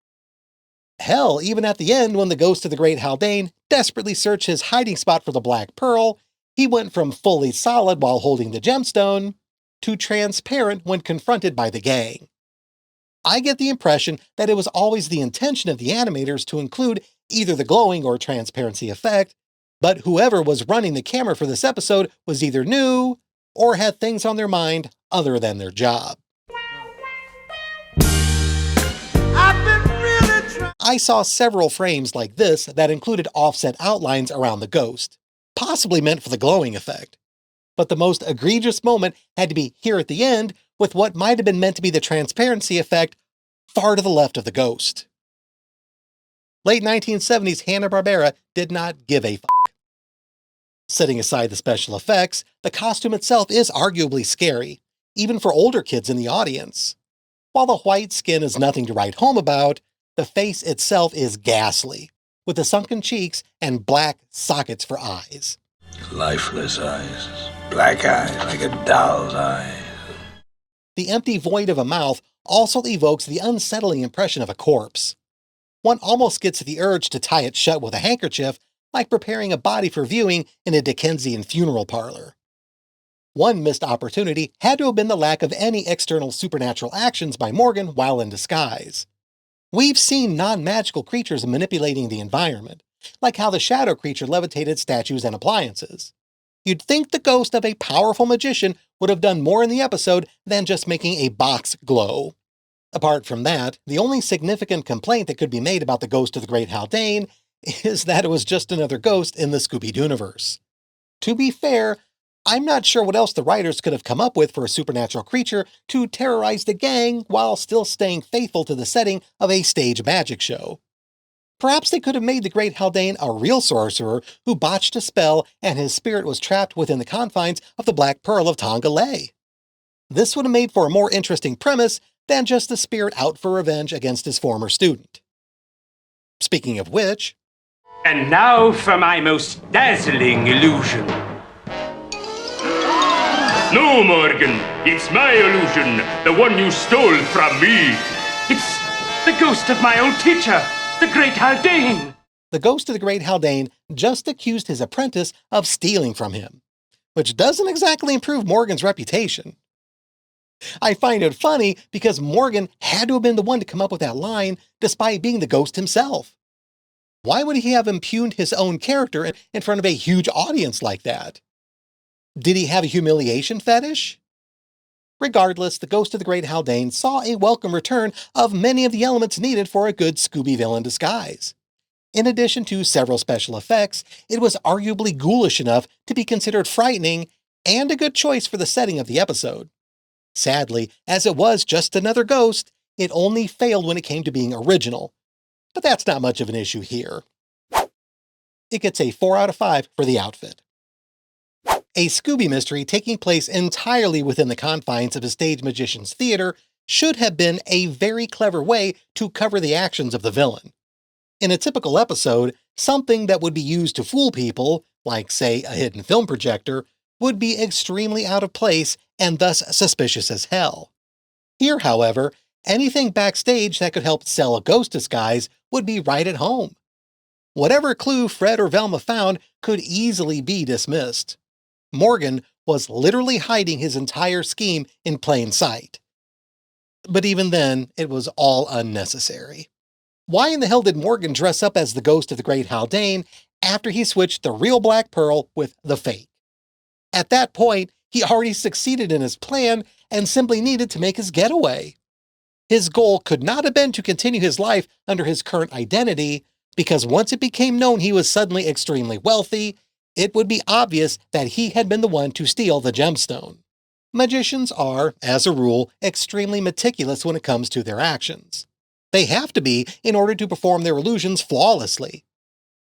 Hell, even at the end when the ghost of the Great Haldane desperately searched his hiding spot for the Black Pearl, he went from fully solid while holding the gemstone to transparent when confronted by the gang. I get the impression that it was always the intention of the animators to include either the glowing or transparency effect, but whoever was running the camera for this episode was either new or had things on their mind other than their job. I saw several frames like this that included offset outlines around the ghost, possibly meant for the glowing effect. But the most egregious moment had to be here at the end, with what might have been meant to be the transparency effect far to the left of the ghost. Late 1970s Hanna-Barbera did not give a f***. Setting aside the special effects, the costume itself is arguably scary, even for older kids in the audience. While the white skin is nothing to write home about, the face itself is ghastly, with the sunken cheeks and black sockets for eyes. Lifeless eyes, black eyes like a doll's eyes. The empty void of a mouth also evokes the unsettling impression of a corpse. One almost gets the urge to tie it shut with a handkerchief, like preparing a body for viewing in a Dickensian funeral parlor. One missed opportunity had to have been the lack of any external supernatural actions by Morgan while in disguise. We've seen non-magical creatures manipulating the environment, like how the shadow creature levitated statues and appliances. You'd think the ghost of a powerful magician would have done more in the episode than just making a box glow. Apart from that, the only significant complaint that could be made about the ghost of the Great Haldane is that it was just another ghost in the Scooby-Doo universe. To be fair, I'm not sure what else the writers could have come up with for a supernatural creature to terrorize the gang while still staying faithful to the setting of a stage magic show. Perhaps they could have made the Great Haldane a real sorcerer who botched a spell and his spirit was trapped within the confines of the Black Pearl of Tonga. This would have made for a more interesting premise than just the spirit out for revenge against his former student. Speaking of which... And now for my most dazzling illusion. No, Morgan, it's my illusion, the one you stole from me. It's the ghost of my old teacher, the Great Haldane. The ghost of the Great Haldane just accused his apprentice of stealing from him, which doesn't exactly improve Morgan's reputation. I find it funny because Morgan had to have been the one to come up with that line despite being the ghost himself. Why would he have impugned his own character in front of a huge audience like that? Did he have a humiliation fetish? Regardless, the ghost of the Great Haldane saw a welcome return of many of the elements needed for a good Scooby villain disguise. In addition to several special effects, it was arguably ghoulish enough to be considered frightening and a good choice for the setting of the episode. Sadly, as it was just another ghost, it only failed when it came to being original. But that's not much of an issue here. It gets a 4 out of 5 for the outfit. A Scooby mystery taking place entirely within the confines of a stage magician's theater should have been a very clever way to cover the actions of the villain. In a typical episode, something that would be used to fool people, like say a hidden film projector, would be extremely out of place and thus suspicious as hell. Here, however, anything backstage that could help sell a ghost disguise would be right at home. Whatever clue Fred or Velma found could easily be dismissed. Morgan was literally hiding his entire scheme in plain sight. But even then, it was all unnecessary. Why in the hell did Morgan dress up as the ghost of the Great Haldane after he switched the real Black Pearl with the fake? At that point, he already succeeded in his plan and simply needed to make his getaway. His goal could not have been to continue his life under his current identity, because once it became known he was suddenly extremely wealthy, it would be obvious that he had been the one to steal the gemstone. Magicians are, as a rule, extremely meticulous when it comes to their actions. They have to be in order to perform their illusions flawlessly.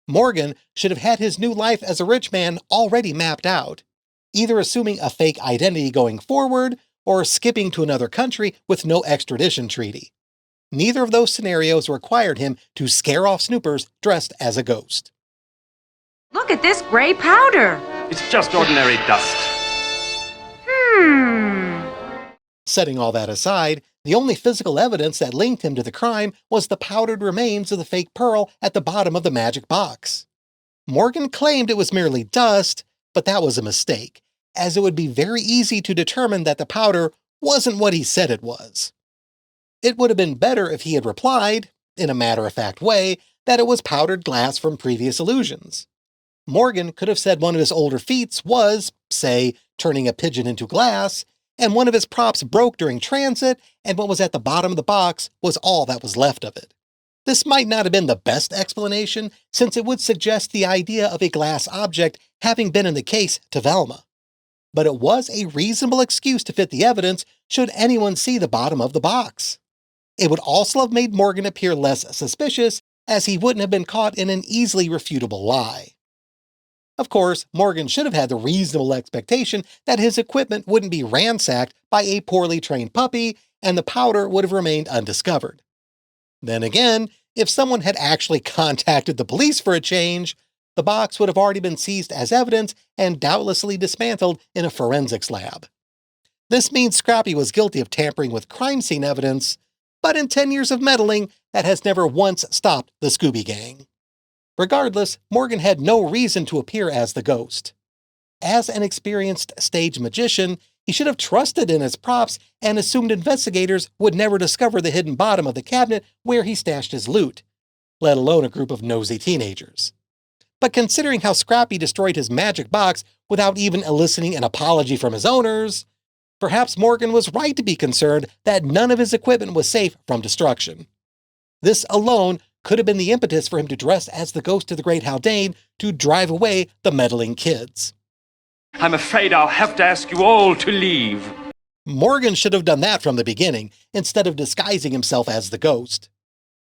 Morgan should have had his new life as a rich man already mapped out, either assuming a fake identity going forward or skipping to another country with no extradition treaty. Neither of those scenarios required him to scare off snoopers dressed as a ghost. Look at this gray powder. It's just ordinary dust. Setting all that aside, the only physical evidence that linked him to the crime was the powdered remains of the fake pearl at the bottom of the magic box. Morgan claimed it was merely dust, but that was a mistake, as it would be very easy to determine that the powder wasn't what he said it was. It would have been better if he had replied, in a matter-of-fact way, that it was powdered glass from previous illusions. Morgan could have said one of his older feats was, say, turning a pigeon into glass, and one of his props broke during transit, and what was at the bottom of the box was all that was left of it. This might not have been the best explanation, since it would suggest the idea of a glass object having been in the case to Velma. But it was a reasonable excuse to fit the evidence should anyone see the bottom of the box. It would also have made Morgan appear less suspicious, as he wouldn't have been caught in an easily refutable lie. Of course, Morgan should have had the reasonable expectation that his equipment wouldn't be ransacked by a poorly trained puppy, and the powder would have remained undiscovered. Then again, if someone had actually contacted the police for a change, the box would have already been seized as evidence and doubtlessly dismantled in a forensics lab. This means Scrappy was guilty of tampering with crime scene evidence, but in 10 years of meddling, that has never once stopped the Scooby Gang. Regardless, Morgan had no reason to appear as the ghost. As an experienced stage magician, he should have trusted in his props and assumed investigators would never discover the hidden bottom of the cabinet where he stashed his loot, let alone a group of nosy teenagers. But considering how Scrappy destroyed his magic box without even eliciting an apology from his owners, perhaps Morgan was right to be concerned that none of his equipment was safe from destruction. This alone could have been the impetus for him to dress as the ghost of the Great Haldane to drive away the meddling kids. I'm afraid I'll have to ask you all to leave. Morgan should have done that from the beginning, instead of disguising himself as the ghost.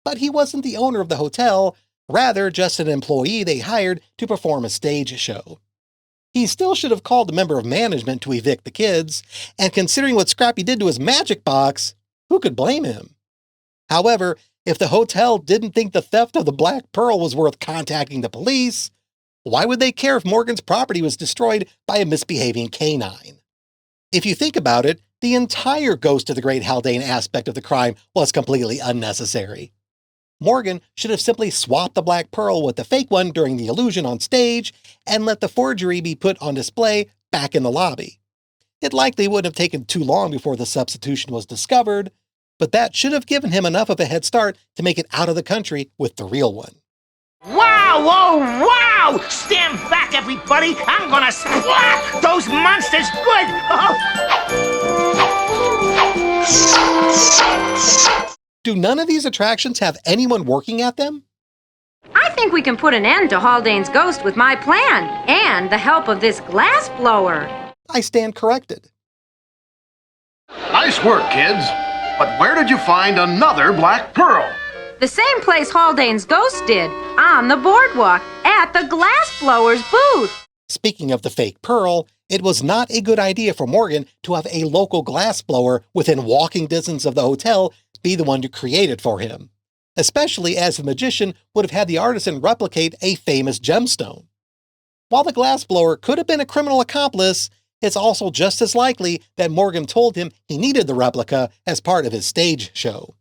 But he wasn't the owner of the hotel, rather just an employee they hired to perform a stage show. He still should have called a member of management to evict the kids, and considering what Scrappy did to his magic box, who could blame him? However, if the hotel didn't think the theft of the Black Pearl was worth contacting the police, why would they care if Morgan's property was destroyed by a misbehaving canine? If you think about it, the entire Ghost of the Great Haldane aspect of the crime was completely unnecessary. Morgan should have simply swapped the Black Pearl with the fake one during the illusion on stage and let the forgery be put on display back in the lobby. It likely wouldn't have taken too long before the substitution was discovered, but that should have given him enough of a head start to make it out of the country with the real one. Wow, oh wow! Stand back, everybody! I'm gonna splat those monsters good! Do none of these attractions have anyone working at them? I think we can put an end to Haldane's ghost with my plan, and the help of this glass blower. I stand corrected. Nice work, kids. But where did you find another Black Pearl? The same place Haldane's ghost did, on the boardwalk, at the glass blower's booth. Speaking of the fake pearl, it was not a good idea for Morgan to have a local glass blower within walking distance of the hotel be the one to create it for him, especially as the magician would have had the artisan replicate a famous gemstone. While the glass blower could have been a criminal accomplice, it's also just as likely that Morgan told him he needed the replica as part of his stage show.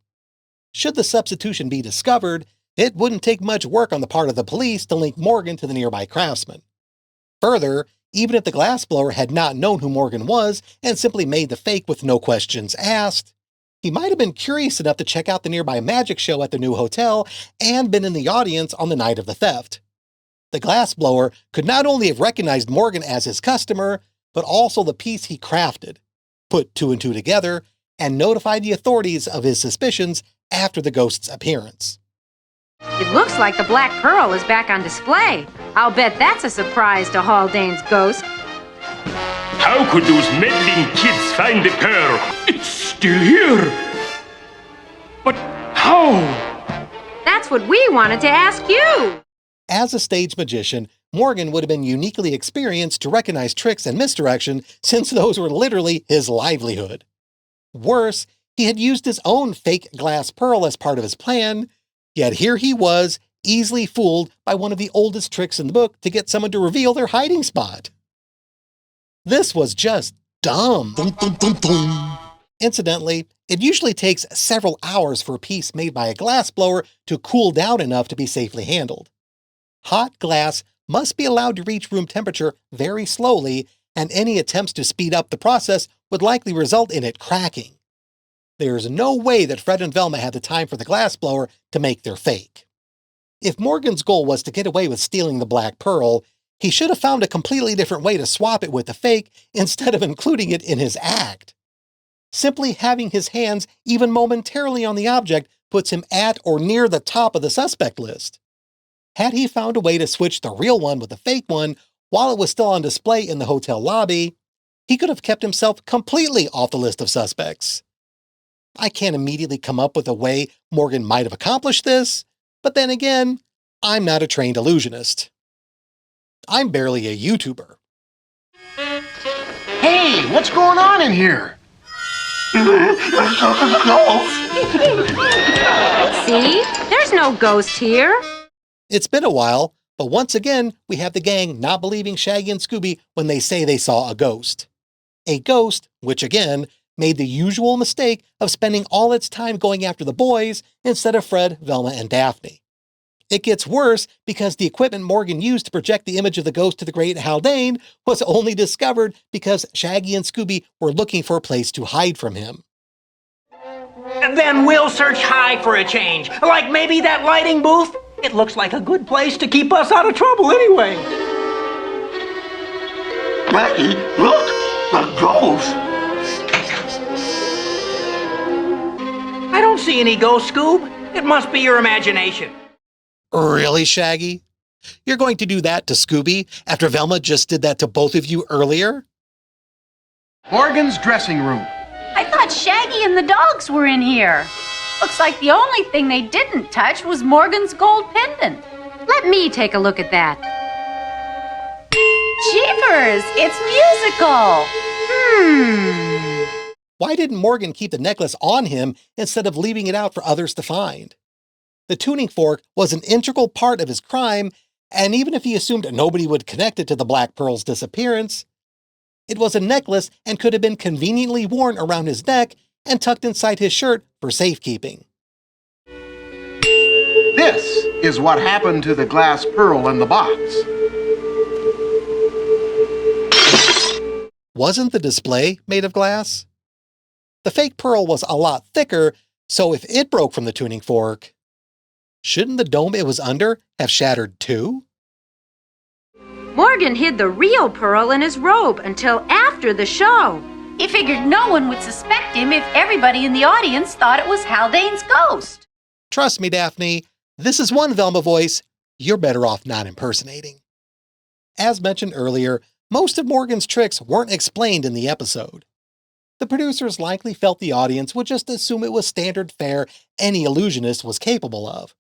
Should the substitution be discovered, it wouldn't take much work on the part of the police to link Morgan to the nearby craftsman. Further, even if the glassblower had not known who Morgan was and simply made the fake with no questions asked, he might have been curious enough to check out the nearby magic show at the new hotel and been in the audience on the night of the theft. The glassblower could not only have recognized Morgan as his customer, but also the piece he crafted, put two and two together, and notified the authorities of his suspicions after the ghost's appearance. It looks like the Black Pearl is back on display. I'll bet that's a surprise to Haldane's ghost. How could those meddling kids find the pearl? It's still here. But how? That's what we wanted to ask you. As a stage magician, Morgan would have been uniquely experienced to recognize tricks and misdirection since those were literally his livelihood. Worse, he had used his own fake glass pearl as part of his plan, yet here he was, easily fooled by one of the oldest tricks in the book to get someone to reveal their hiding spot. This was just dumb. Incidentally, it usually takes several hours for a piece made by a glass blower to cool down enough to be safely handled. Hot glass must be allowed to reach room temperature very slowly, and any attempts to speed up the process would likely result in it cracking. There's no way that Fred and Velma had the time for the glass blower to make their fake. If Morgan's goal was to get away with stealing the Black Pearl, he should have found a completely different way to swap it with the fake instead of including it in his act. Simply having his hands even momentarily on the object puts him at or near the top of the suspect list. Had he found a way to switch the real one with the fake one while it was still on display in the hotel lobby, he could have kept himself completely off the list of suspects. I can't immediately come up with a way Morgan might have accomplished this, but then again, I'm not a trained illusionist. I'm barely a YouTuber. Hey, what's going on in here? See? There's no ghost here. It's been a while, but once again, we have the gang not believing Shaggy and Scooby when they say they saw a ghost. A ghost, which again, made the usual mistake of spending all its time going after the boys instead of Fred, Velma, and Daphne. It gets worse because the equipment Morgan used to project the image of the ghost to the great Haldane was only discovered because Shaggy and Scooby were looking for a place to hide from him. And then we'll search high for a change, like maybe that lighting booth. It looks like a good place to keep us out of trouble anyway. Maggie, look! The ghost! I don't see any ghost, Scoob. It must be your imagination. Really, Shaggy? You're going to do that to Scooby after Velma just did that to both of you earlier? Morgan's dressing room. I thought Shaggy and the dogs were in here. Looks like the only thing they didn't touch was Morgan's gold pendant. Let me take a look at that. Jeepers, it's musical. Why didn't Morgan keep the necklace on him instead of leaving it out for others to find? The tuning fork was an integral part of his crime, and even if he assumed nobody would connect it to the Black Pearl's disappearance, it was a necklace and could have been conveniently worn around his neck and tucked inside his shirt for safekeeping. This is what happened to the glass pearl in the box. Wasn't the display made of glass? The fake pearl was a lot thicker, so if it broke from the tuning fork, shouldn't the dome it was under have shattered too? Morgan hid the real pearl in his robe until after the show. He figured no one would suspect him if everybody in the audience thought it was Haldane's ghost. Trust me, Daphne, this is one Velma voice you're better off not impersonating. As mentioned earlier, most of Morgan's tricks weren't explained in the episode. The producers likely felt the audience would just assume it was standard fare any illusionist was capable of.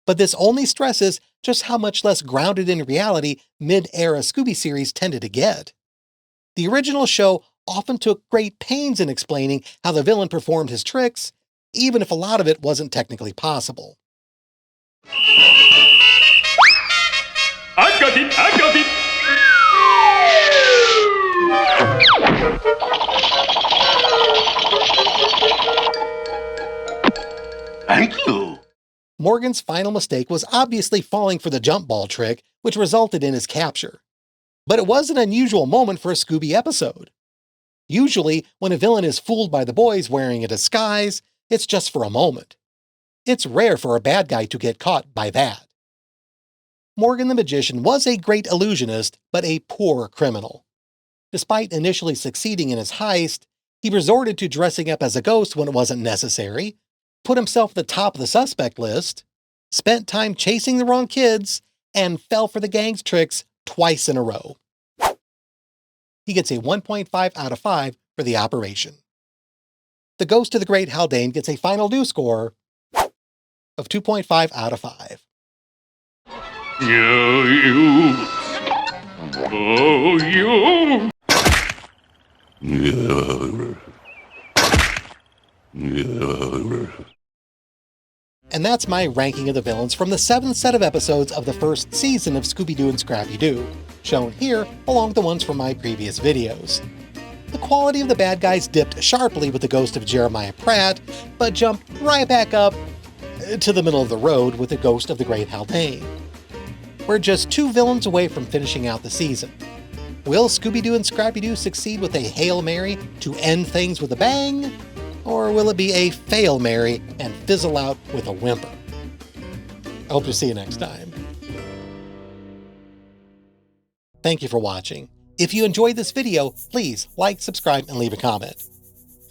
But this only stresses just how much less grounded in reality mid-era Scooby series tended to get. The original show often took great pains in explaining how the villain performed his tricks, even if a lot of it wasn't technically possible. I've got it! I've got it! Thank you. Morgan's final mistake was obviously falling for the jump ball trick, which resulted in his capture. But it was an unusual moment for a Scooby episode. Usually, when a villain is fooled by the boys wearing a disguise, it's just for a moment. It's rare for a bad guy to get caught by that. Morgan the Magician was a great illusionist, but a poor criminal. Despite initially succeeding in his heist, he resorted to dressing up as a ghost when it wasn't necessary, put himself at the top of the suspect list, spent time chasing the wrong kids, and fell for the gang's tricks twice in a row. He gets a 1.5 out of 5 for the operation. The Ghost of the Great Haldane gets a final due score of 2.5 out of 5. And that's my ranking of the villains from the 7th set of episodes of the first season of Scooby-Doo and Scrappy-Doo, shown here along with the ones from my previous videos. The quality of the bad guys dipped sharply with the ghost of Jeremiah Pratt, but jumped right back up to the middle of the road with the Ghost of the Great Haldane. We're just 2 villains away from finishing out the season. Will Scooby-Doo and Scrappy-Doo succeed with a Hail Mary to end things with a bang? Or will it be a Fail Mary and fizzle out with a whimper? I hope to see you next time. Thank you for watching. If you enjoyed this video, please like, subscribe, and leave a comment.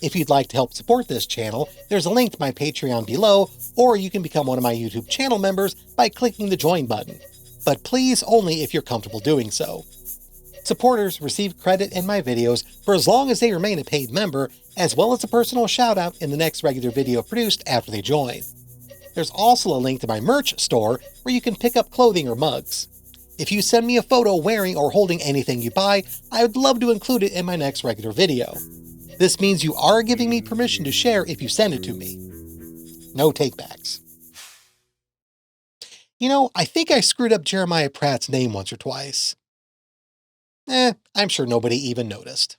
If you'd like to help support this channel, there's a link to my Patreon below, or you can become one of my YouTube channel members by clicking the Join button. But please only if you're comfortable doing so. Supporters receive credit in my videos for as long as they remain a paid member, as well as a personal shout-out in the next regular video produced after they join. There's also a link to my merch store where you can pick up clothing or mugs. If you send me a photo wearing or holding anything you buy, I would love to include it in my next regular video. This means you are giving me permission to share if you send it to me. No takebacks. You know, I think I screwed up Jeremiah Pratt's name once or twice. I'm sure nobody even noticed.